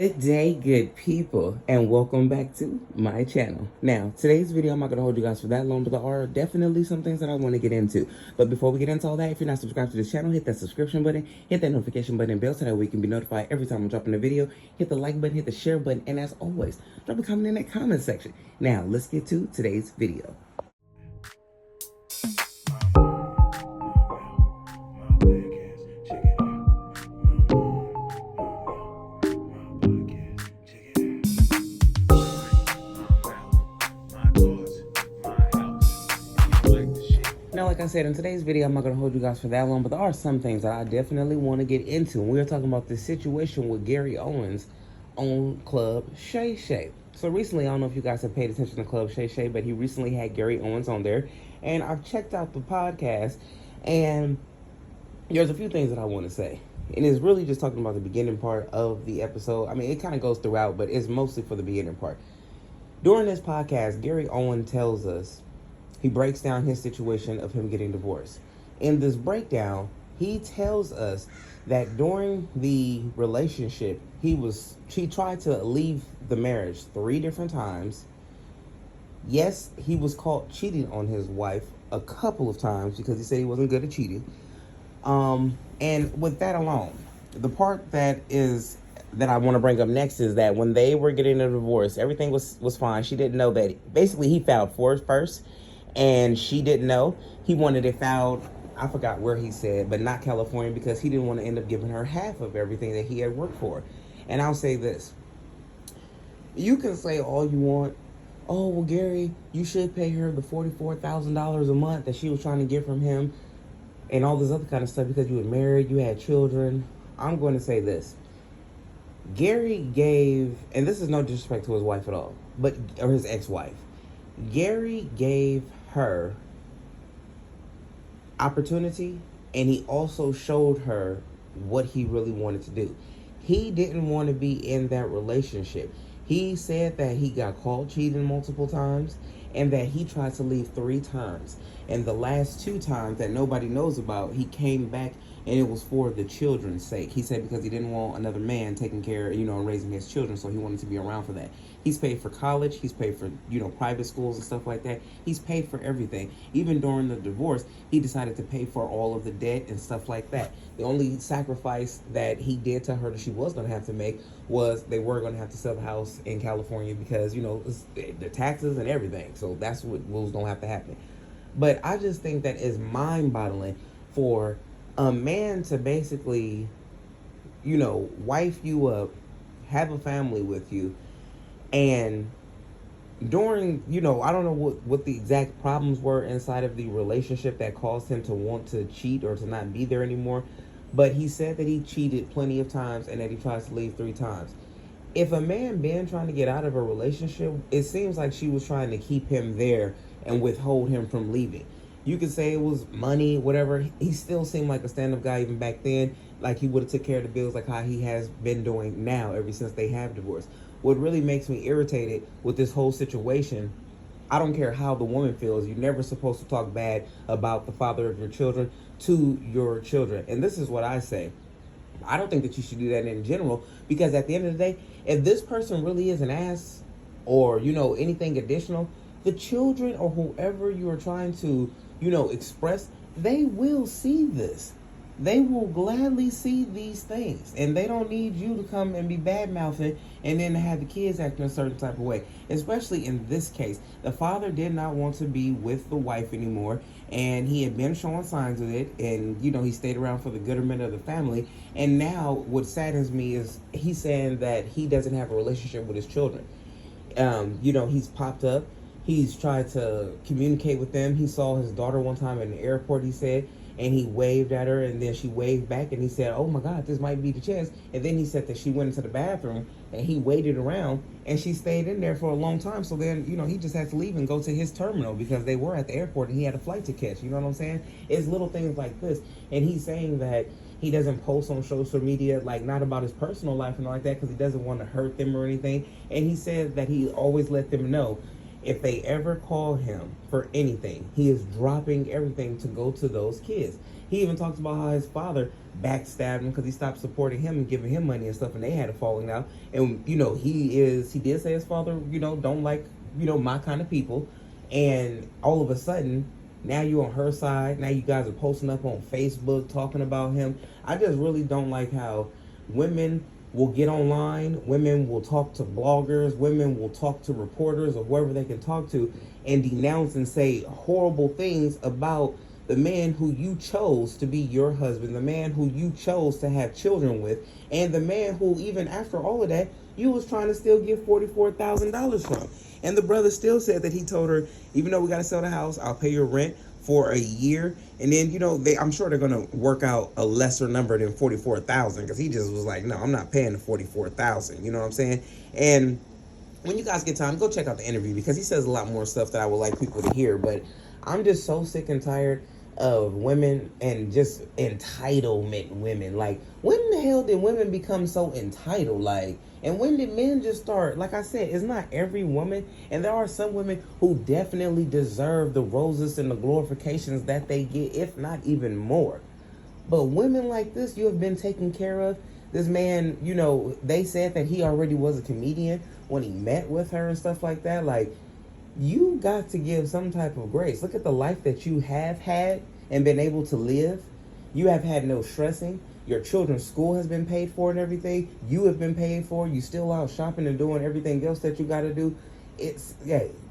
Good day, good people, and welcome back to my channel. Now, today's video, I'm not going to hold you guys for that long, but there are definitely some things that I want to get into. But before we get into all that, if you're not subscribed to this channel, hit that subscription button, hit that notification button and bell so that way you can be notified every time I'm dropping a video. Hit the like button, hit the share button, and as always, drop a comment in that comment section. Now, let's get to today's video. Now, like I said, in today's video, I'm not going to hold you guys for that long, but there are some things that I definitely want to get into. And we are talking about this situation with Gary Owens on Club Shay Shay. So recently, I don't know if you guys have paid attention to Club Shay Shay, but he recently had Gary Owens on there. And I've checked out the podcast, and there's a few things that I want to say. And it's really just talking about the beginning part of the episode. I mean, it kind of goes throughout, but it's mostly for the beginning part. During this podcast, Gary Owen tells us, he breaks down his situation of him getting divorced. In this breakdown, he tells us that during the relationship, he tried to leave the marriage 3 different times. Yes, he was caught cheating on his wife a couple of times because he said he wasn't good at cheating. And with that alone, the part that I want to bring up next is that when they were getting a divorce, everything was fine. She didn't know that basically he filed for it first. And she didn't know. He wanted it filed, I forgot where he said, but not California, because he didn't want to end up giving her half of everything that he had worked for. And I'll say this. You can say all you want. Oh, well, Gary, you should pay her the $44,000 a month that she was trying to get from him and all this other kind of stuff because you were married, you had children. I'm going to say this. Gary gave, and this is no disrespect to his wife at all, or his ex-wife. Gary gave her opportunity, and he also showed her what he really wanted to do. He didn't want to be in that relationship. He said that he got caught cheating multiple times and that he tried to leave 3 times. And the last 2 times that nobody knows about, he came back, and it was for the children's sake. He said because he didn't want another man taking care, and raising his children, so he wanted to be around for that. He's paid for college. He's paid for, private schools and stuff like that. He's paid for everything. Even during the divorce, he decided to pay for all of the debt and stuff like that. The only sacrifice that he did to her that she was going to have to make was they were going to have to sell the house in California because, the taxes and everything. So that's what was going to have to happen. But I just think that is mind-boggling for a man to basically, wife you up, have a family with you, and during, I don't know what the exact problems were inside of the relationship that caused him to want to cheat or to not be there anymore, but he said that he cheated plenty of times and that he tries to leave 3 times. If a man been trying to get out of a relationship, it seems like she was trying to keep him there and withhold him from leaving. You could say it was money, whatever. He still seemed like a stand-up guy even back then, like he would have took care of the bills like how he has been doing now ever since they have divorced. What really makes me irritated with this whole situation, I don't care how the woman feels, you're never supposed to talk bad about the father of your children to your children. And this is what I say. I don't think that you should do that in general, because at the end of the day, if this person really is an ass or, anything additional, the children or whoever you are trying to, express, they will see this. They will gladly see these things, and they don't need you to come and be bad-mouthing and then have the kids acting a certain type of way. Especially in this case, the father did not want to be with the wife anymore, and he had been showing signs of it, and he stayed around for the betterment of the family. And now what saddens me is he's saying that he doesn't have a relationship with his children. He's popped up. He's tried to communicate with them. He saw his daughter one time in the airport, he said, and he waved at her, and then she waved back, and he said, oh my God, this might be the chance. And then he said that she went into the bathroom, and he waited around, and she stayed in there for a long time. So then, he just had to leave and go to his terminal because they were at the airport, and he had a flight to catch. You know what I'm saying? It's little things like this. And he's saying that he doesn't post on social media, like not about his personal life and all like that, because he doesn't want to hurt them or anything. And he said that he always let them know, If they ever call him for anything, he is dropping everything to go to those kids. He even talks about how his father backstabbed him because he stopped supporting him and giving him money and stuff, and they had a falling out. And he did say his father, don't like, my kind of people. And all of a sudden, now you're on her side. Now you guys are posting up on Facebook talking about him. I just really don't like how women will get online, women will talk to bloggers, women will talk to reporters or whoever they can talk to and denounce and say horrible things about the man who you chose to be your husband, the man who you chose to have children with, and the man who, even after all of that, you was trying to still get $44,000 from. And the brother still said that he told her, even though we got to sell the house, I'll pay your rent for a year. And then, I'm sure they're going to work out a lesser number than 44,000, because he just was like, no, I'm not paying the 44,000. You know what I'm saying? And when you guys get time, go check out the interview, because he says a lot more stuff that I would like people to hear. But I'm just so sick and tired of women and just entitlement women. Like, when the hell did women become so entitled? Like, and when did men just start? Like I said, it's not every woman, and there are some women who definitely deserve the roses and the glorifications that they get, if not even more. But women like this, you have been taken care of. This man, they said that he already was a comedian when he met with her and stuff like that. Like, you got to give some type of grace. Look at the life that you have had and been able to live. You have had no stressing. Your children's school has been paid for and everything. You have been paid for. You still out shopping and doing everything else that you got to do.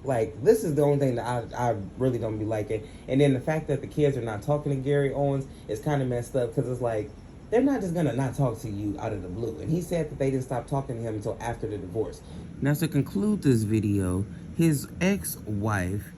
Like, this is the only thing that I really don't be liking. And then the fact that the kids are not talking to Gary Owens is kind of messed up, because it's like, they're not just going to not talk to you out of the blue. And he said that they didn't stop talking to him until after the divorce. Now, to conclude this video, his ex-wife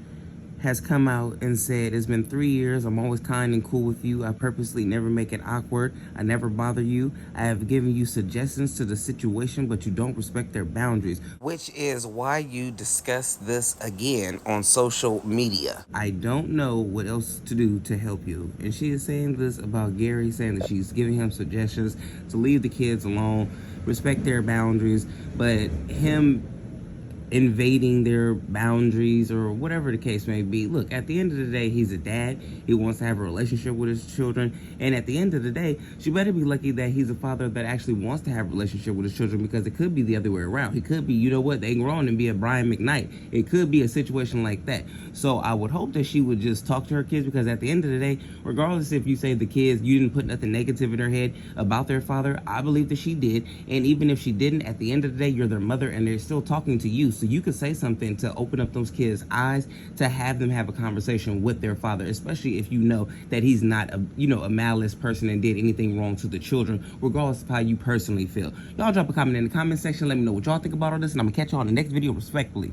has come out and said, it's been 3 years. I'm always kind and cool with you. I purposely never make it awkward. I never bother you. I have given you suggestions to the situation, but you don't respect their boundaries. Which is why you discuss this again on social media. I don't know what else to do to help you. And she is saying this about Gary, saying that she's giving him suggestions to leave the kids alone, respect their boundaries, but him invading their boundaries or whatever the case may be. Look, at the end of the day, he's a dad. He wants to have a relationship with his children. And at the end of the day, she better be lucky that he's a father that actually wants to have a relationship with his children, because it could be the other way around. He could be, they grow on and be a Brian McKnight. It could be a situation like that. So I would hope that she would just talk to her kids, because at the end of the day, regardless if you say the kids, you didn't put nothing negative in their head about their father, I believe that she did. And even if she didn't, at the end of the day, you're their mother and they're still talking to you. So you could say something to open up those kids' eyes, to have them have a conversation with their father, especially if you know that he's not a malice person and did anything wrong to the children, regardless of how you personally feel. Y'all drop a comment in the comment section. Let me know what y'all think about all this, and I'm gonna catch y'all in the next video respectfully.